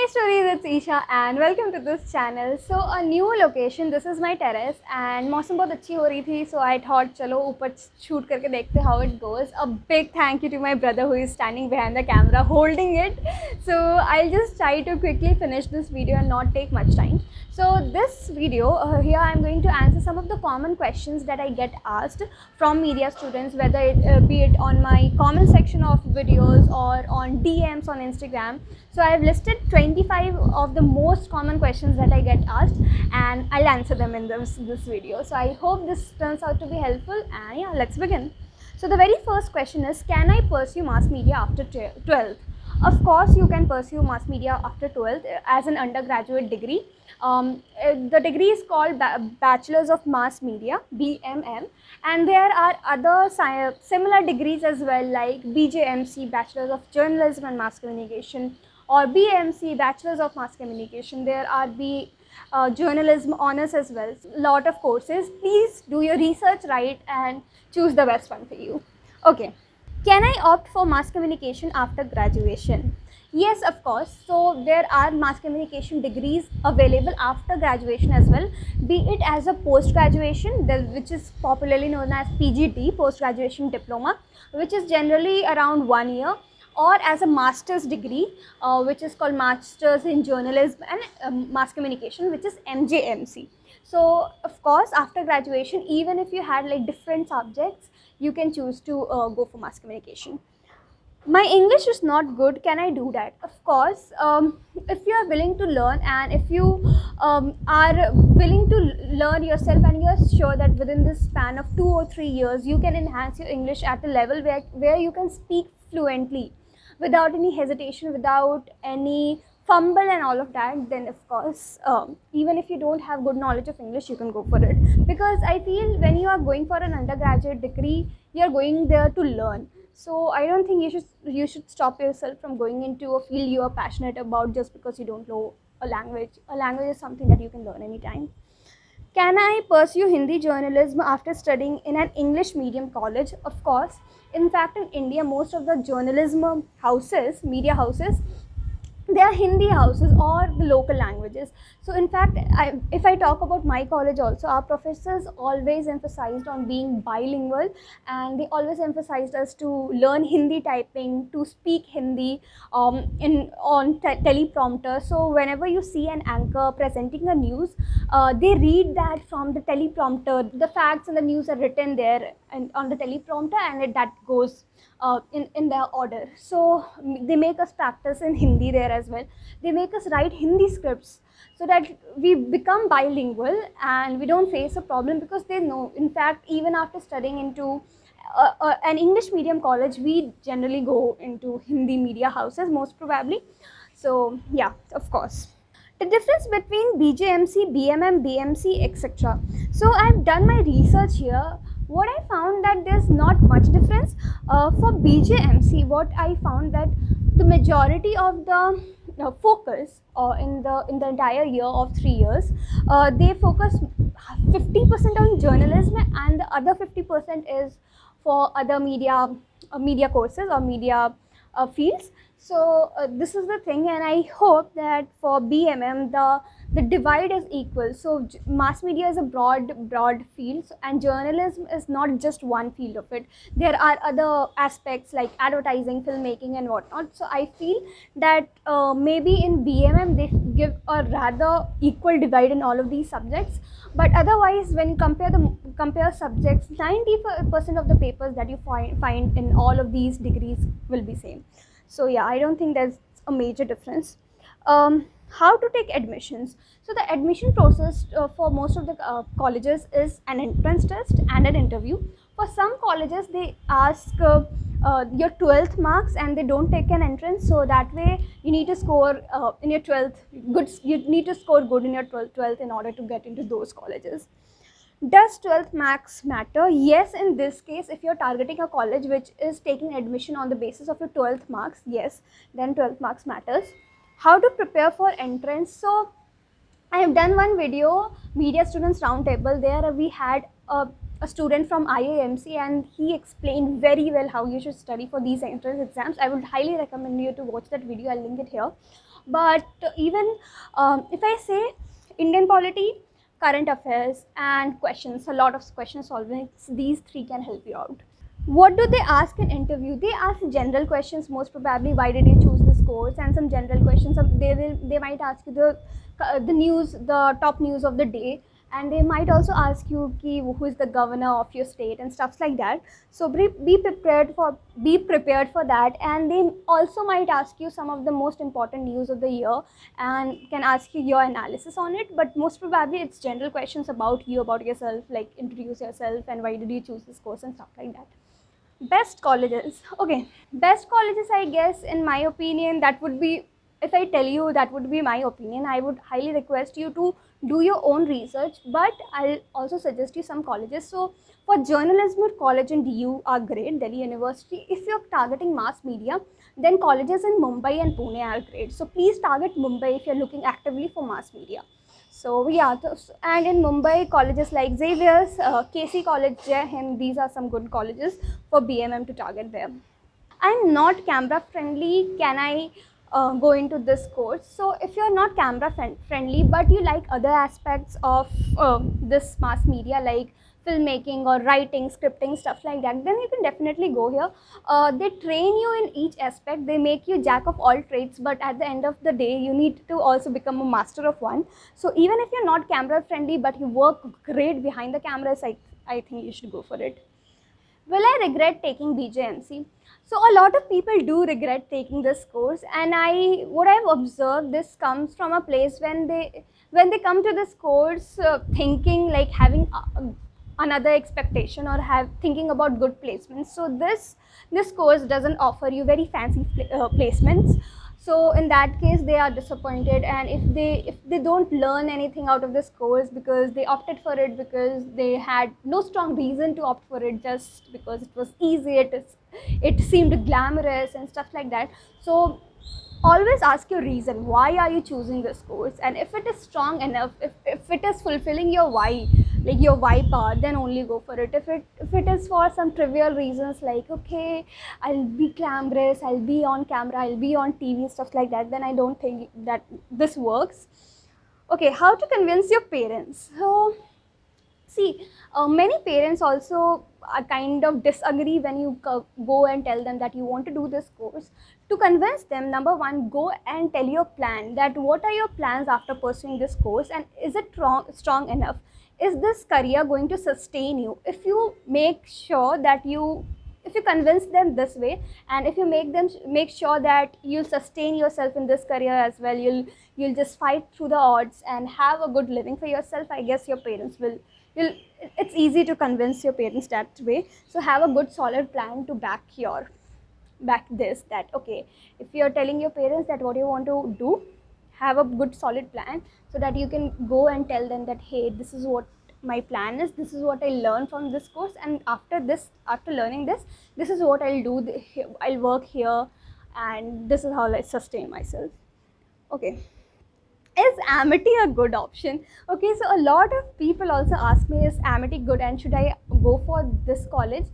Hey stories, it's Isha and welcome to this channel. So a new location, this is my terrace and मौसम बहुत अच्छी हो रही थी, so I thought चलो ऊपर shoot करके देखते how it goes. A big thank you to my brother who is standing behind the camera holding it. So I'll just try to quickly finish this video and not take much time. So this video, here I'm going to answer some of the common questions that I get asked from media students, whether it be it on my comment section of videos or on DMs on Instagram. So I have listed 25 of the most common questions that I get asked and I'll answer them in this video. So I hope this turns out to be helpful and yeah, let's begin. So the very first question is, can I pursue mass media after 12th? Of course, you can pursue mass media after 12th as an undergraduate degree. The degree is called Bachelors of Mass Media, BMM, and there are other similar degrees as well, like BJMC, Bachelors of Journalism and Mass Communication, or BMC, Bachelors of Mass Communication. There are journalism honors as well. Lot of courses. Please do your research right and choose the best one for you. Okay. Can I opt for mass communication after graduation? Yes, of course. So there are mass communication degrees available after graduation as well, be it as a post-graduation, which is popularly known as PGD, post-graduation diploma, which is generally around 1 year, or as a master's degree, which is called Masters in Journalism and Mass Communication, which is MJMC. So of course, after graduation, even if you had like different subjects, you can choose to go for mass communication. My English is not good, can I do that? Of course, if you are willing to learn and if you are willing to learn yourself and you are sure that within this span of 2 or 3 years, you can enhance your English at a level where you can speak fluently without any hesitation, without any fumble and all of that, then of course, even if you don't have good knowledge of English, you can go for it. Because I feel when you are going for an undergraduate degree, you are going there to learn. So I don't think you should stop yourself from going into a field you are passionate about just because you don't know a language. A language is something that you can learn anytime. Can I pursue Hindi journalism after studying in an English medium college? Of course. In fact, in India, most of the journalism houses, media houses, they are Hindi houses or the local languages. So in fact, if I talk about my college also, our professors always emphasized on being bilingual, and they always emphasized us to learn Hindi typing, to speak Hindi on teleprompter. So whenever you see an anchor presenting a news, they read that from the teleprompter. The facts and the news are written there and on the teleprompter, and that goes in their order. So they make us practice in Hindi there as well. They make us write Hindi scripts so that we become bilingual and we don't face a problem, because they know, in fact, even after studying into an English medium college, we generally go into Hindi media houses most probably. So yeah, of course. The difference between BJMC, BMM, BMC, etc. So I've done my research here. What I found that there's not much difference. For BJMC, what I found that the majority of the focus in the entire year of 3 years, they focus 50% on journalism and the other 50% is for other media courses or media fields. So this is the thing, and I hope that for BMM the divide is equal. So mass media is a broad field, and journalism is not just one field of it. There are other aspects like advertising, filmmaking and whatnot. So I feel that maybe in BMM they give a rather equal divide in all of these subjects, but otherwise when you compare subjects, 90% of the papers that you find in all of these degrees will be same. So yeah, I don't think there's a major difference. How to take admissions? So the admission process for most of the colleges is an entrance test and an interview. For some colleges, they ask your 12th marks and they don't take an entrance, so that way you need to score in your 12th good. You need to score good in your 12th in order to get into those colleges. Does 12th marks matter? Yes, in this case, if you're targeting a college which is taking admission on the basis of your 12th marks, yes, then 12th marks matters. How to prepare for entrance? So I have done one video, Media Students Roundtable. There we had a student from IIMC and he explained very well how you should study for these entrance exams. I would highly recommend you to watch that video. I'll link it here. But even if I say Indian polity, current affairs, and questions, a lot of question solving, these three can help you out. What do they ask in interview? They ask general questions, most probably. Why did you choose this course? And some general questions. They might ask you the news, the top news of the day, and they might also ask you who is the governor of your state and stuff like that. So be prepared for that. And they also might ask you some of the most important news of the year and can ask you your analysis on it. But most probably it's general questions about you, about yourself, like introduce yourself and why did you choose this course and stuff like that. Best colleges. Okay, best colleges, I guess, in my opinion, that would be, if I tell you that would be my opinion, I would highly request you to do your own research, but I'll also suggest you some colleges. So for journalism, college in DU are great, Delhi University. If you're targeting mass media, then colleges in Mumbai and Pune are great. So please target Mumbai if you're looking actively for mass media. So yeah, and in Mumbai, colleges like Xavier's, KC College, Jai Hind, these are some good colleges for BMM to target them. I'm not camera friendly, can I go into this course? So if you're not camera friendly but you like other aspects of this mass media like filmmaking or writing, scripting, stuff like that, then you can definitely go here. They train you in each aspect, they make you jack of all trades, but at the end of the day you need to also become a master of one. So even if you're not camera friendly but you work great behind the cameras, I think you should go for it. Will I regret taking BJMC? So a lot of people do regret taking this course, and what I've observed, this comes from a place when they come to this course thinking like having another expectation or thinking about good placements. So this course doesn't offer you very fancy placements. So in that case they are disappointed, and if they don't learn anything out of this course because they opted for it because they had no strong reason to opt for it, just because it was easy, it seemed glamorous and stuff like that. So always ask your reason, why are you choosing this course, and if it is strong enough, if it is fulfilling your why, like your why part, then only go for it. If it is for some trivial reasons like, okay, I'll be glamorous, I'll be on camera, I'll be on TV, stuff like that, then I don't think that this works. Okay, how to convince your parents? So see, many parents also kind of disagree when you go and tell them that you want to do this course. To convince them, number one, go and tell your plan, that what are your plans after pursuing this course, and is it strong enough? Is this career going to sustain you? If you make sure that if you convince them this way, and if you make sure that you'll sustain yourself in this career as well, you'll just fight through the odds and have a good living for yourself, I guess your parents will, it's easy to convince your parents that way. So have a good solid plan to back this, that okay, if you're telling your parents that what you want to do, have a good solid plan so that you can go and tell them that, hey, this is what my plan is, this is what I learned from this course, and after learning this is what I'll do, I'll work here, and this is how I sustain myself. Okay, is Amity a good option? Okay, so a lot of people also ask me, is Amity good and should I go for this college?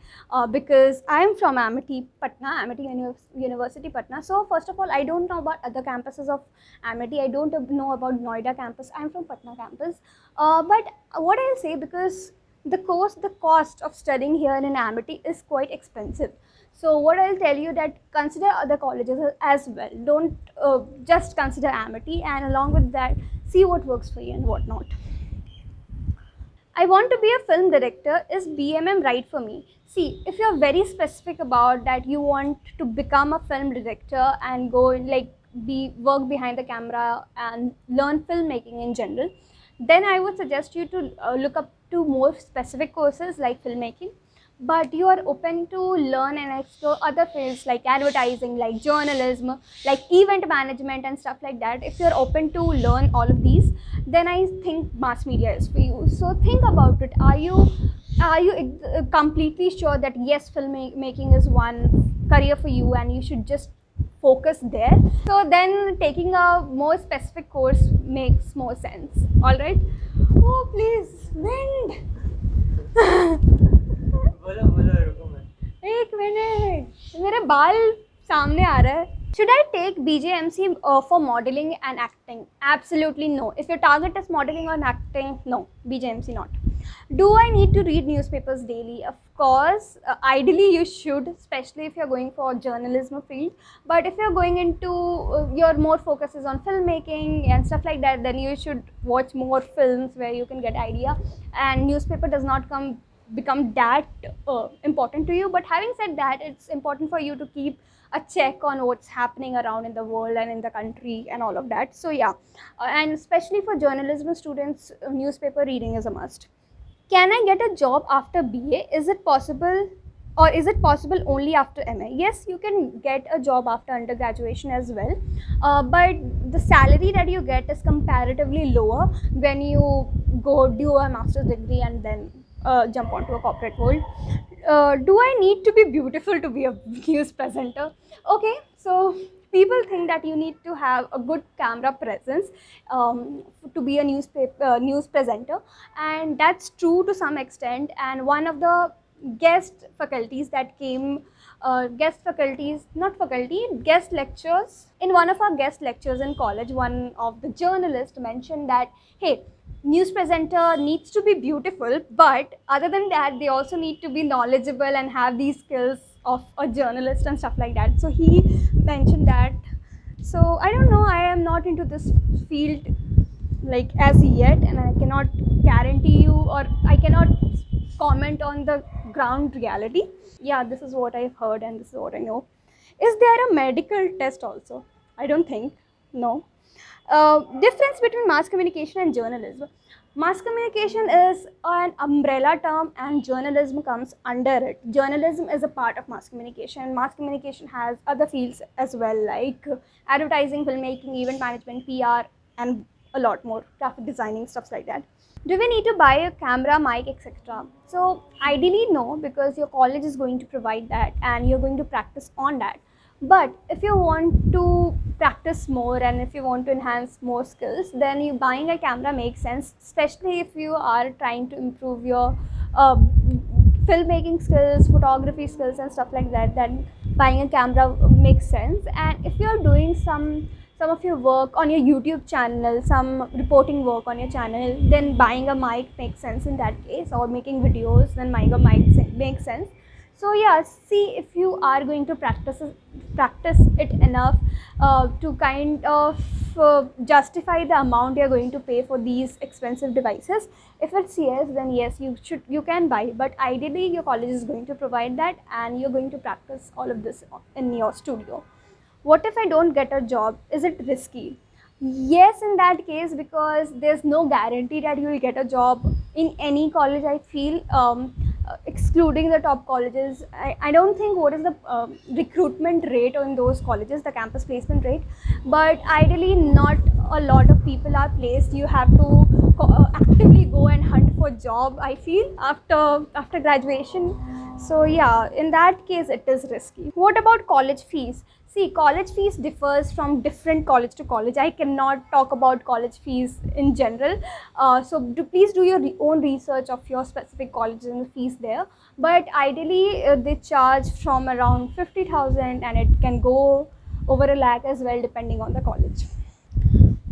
Because I'm from Amity, Patna, Amity University, Patna. So first of all, I don't know about other campuses of Amity. I don't know about Noida campus. I'm from Patna campus. But what I'll say, because the cost of studying here in Amity is quite expensive. So what I'll tell you, that consider other colleges as well. Don't just consider Amity, and along with that, see what works for you and what not. I want to be a film director. Is BMM right for me? See, if you're very specific about that, you want to become a film director and go work behind the camera and learn filmmaking in general, then I would suggest you to look up to more specific courses like filmmaking. But you are open to learn and explore other fields like advertising, like journalism, like event management and stuff like that. If you're open to learn all of these, then I think mass media is for you. So think about it. Are you completely sure that yes, filmmaking is one career for you and you should just focus there? So then taking a more specific course makes more sense. All right. Oh please, wind. बोलो रुको मैं एक minute, मेरे बाल सामने आ रहा है. Should I take BJMC for modeling and acting? Absolutely no. If your target is modeling or acting, no, BJMC not. Do I need to read newspapers daily? Of course, ideally you should, especially if you're going for journalism field. But if you're going into your more focus is on filmmaking and stuff like that, then you should watch more films where you can get idea. And newspaper does not become that important to you. But having said that, it's important for you to keep a check on what's happening around in the world and in the country and all of that. So yeah, and especially for journalism students, newspaper reading is a must. Can I get a job after BA? Is it possible, or is it possible only after MA? Yes, you can get a job after undergraduation as well, but the salary that you get is comparatively lower when you go do a master's degree and then jump onto a corporate world. Do I need to be beautiful to be a news presenter? Okay, so people think that you need to have a good camera presence to be a news presenter, and that's true to some extent. And one of the guest faculties that came guest lectures, in one of our guest lectures in college, one of the journalists mentioned that, hey, news presenter needs to be beautiful, but other than that they also need to be knowledgeable and have these skills of a journalist and stuff like that. So he mentioned that. So I don't know, I am not into this field like as yet, and I cannot guarantee you, or I cannot comment on the ground reality. Yeah, this is what I've heard and this is what I know. Is there a medical test also? I don't think. No. Difference between mass communication and journalism. Mass communication is an umbrella term and journalism comes under it. Journalism is a part of mass communication. Mass communication has other fields as well, like advertising, filmmaking, event management, PR, and a lot more, graphic designing, stuff like that. Do we need to buy a camera, mic, etc.? So ideally no, because your college is going to provide that and you're going to practice on that. But if you want to practice more and if you want to enhance more skills, then you buying a camera makes sense, especially if you are trying to improve your filmmaking skills, photography skills and stuff like that. Then buying a camera makes sense. And if you're doing some of your work on your YouTube channel, some reporting work on your channel, then buying a mic makes sense in that case, or making videos, then buying a mic makes sense. So yeah, see if you are going to practice it enough to kind of justify the amount you're going to pay for these expensive devices. If it's yes, then yes, you can buy, but ideally your college is going to provide that and you're going to practice all of this in your studio. What if I don't get a job? Is it risky? Yes, in that case, because there's no guarantee that you will get a job in any college, I feel. Excluding the top colleges, I don't think what is the recruitment rate on those colleges, the campus placement rate, but ideally not a lot of people are placed. You have to actively go and hunt for job, I feel, after graduation. So yeah, in that case it is risky. What about college fees? See, college fees differs from different college to college. I cannot talk about college fees in general. So please do your own research of your specific colleges and the fees there. But ideally, they charge from around 50,000 and it can go over a lakh as well, depending on the college.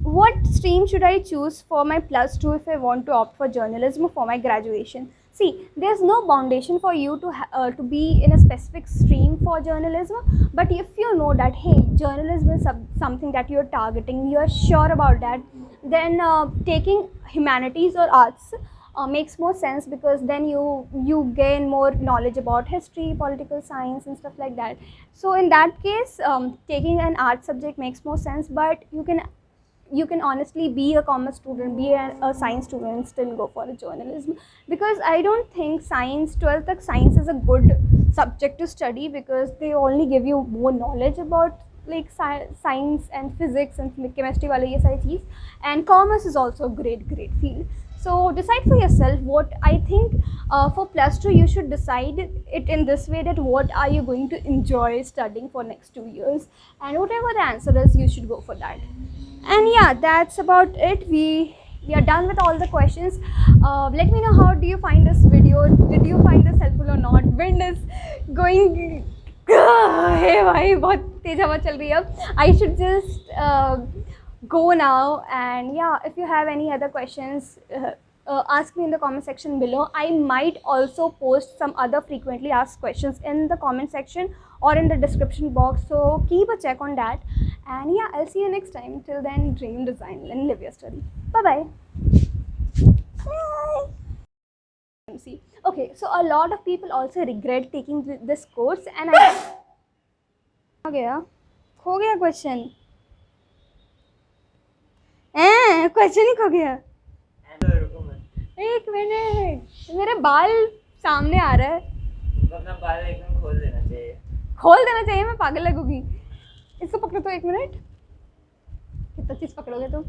What stream should I choose for my +2 if I want to opt for journalism for my graduation? See, there's no foundation for you to be in a specific stream for journalism, but if you know that, hey, journalism is something that you're targeting, you're sure about that, then taking humanities or arts makes more sense, because then you gain more knowledge about history, political science and stuff like that. So in that case, taking an art subject makes more sense, but you can honestly be a commerce student, be a science student and still go for a journalism, because I don't think 12th science is a good subject to study, because they only give you more knowledge about like science and physics and chemistry wala ye sari cheez, and commerce is also a great field. So decide for yourself. What I think for +2 you should decide it in this way, that what are you going to enjoy studying for next 2 years, and whatever the answer is, you should go for that. And yeah, that's about it. We are done with all the questions. Let me know, how do you find this video? Did you find this helpful or not? Wind is going hey bhai, bahut तेज हवा चल रही है अब. I should just go now, and yeah, if you have any other questions, ask me in the comment section below. I might also post some other frequently asked questions in the comment section or in the description box, so keep a check on that. And yeah, I'll see you next time. Till then, dream, design and live your story. Bye bye. See, okay, so a lot of people also regret taking this course, and I खो गया question. Question ही खो गया. एक minute, मेरे बाल सामने आ रहा है. अपना बाल एकदम खोल देना चाहिए. खोल देना चाहिए, मैं पागल लगूंगी. इसको पकड़ो तो एक मिनट. कितना चीज पकड़ोगे तुम?